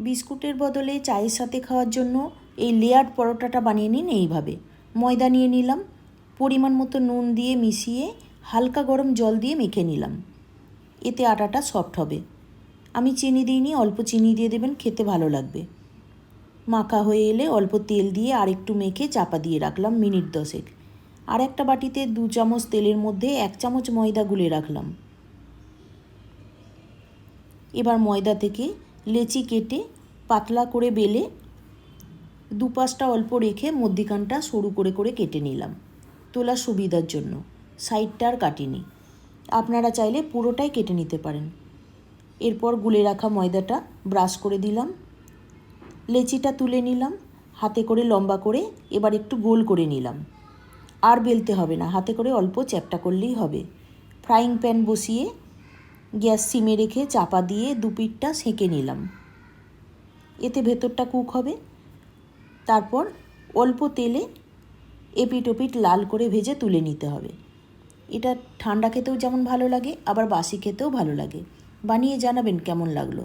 বিস্কুটের বদলে চায়ের সাথে খাওয়ার জন্য এই লেয়ার্ড পরোটাটা বানিয়ে নিন এইভাবে। ময়দা নিয়ে নিলাম, পরিমাণ মতো নুন দিয়ে মিশিয়ে হালকা গরম জল দিয়ে মেখে নিলাম। এতে আটাটা সফট হবে। আমি চিনি দিইনি, অল্প চিনি দিয়ে দেবেন, খেতে ভালো লাগবে। মাখা হয়ে এলে অল্প তেল দিয়ে আরেকটু মেখে চাপা দিয়ে রাখলাম মিনিট 10। আর একটা বাটিতে 2 চামচ তেলের মধ্যে 1 চামচ ময়দা গুলে রাখলাম। এবার ময়দা থেকে লেচি কেটে পাতলা করে বেলে দুপাশটা অল্প রেখে মধ্যিখানটা সরু করে করে কেটে নিলাম তোলার সুবিধার জন্য। সাইডটা আর কাটিনি, আপনারা চাইলে পুরোটাই কেটে নিতে পারেন। এরপর গুলে রাখা ময়দাটা ব্রাশ করে দিলাম, লেচিটা তুলে নিলাম, হাতে করে লম্বা করে এবার একটু গোল করে নিলাম। আর বেলতে হবে না, হাতে করে অল্প চ্যাপ্টা করলেই হবে। ফ্রাইং প্যান বসিয়ে গ্যাস সিমে রেখে চাপা দিয়ে দুপিঠটা সেঁকে নিলাম। এতে ভেতরটা কুক হবে। তারপর অল্প তেলে এপিট ওপিট লাল করে ভেজে তুলে নিতে হবে। এটা ঠান্ডা খেতেও যেমন ভালো লাগে, আবার বাসি খেতেও ভালো লাগে। বানিয়ে জানাবেন কেমন লাগলো।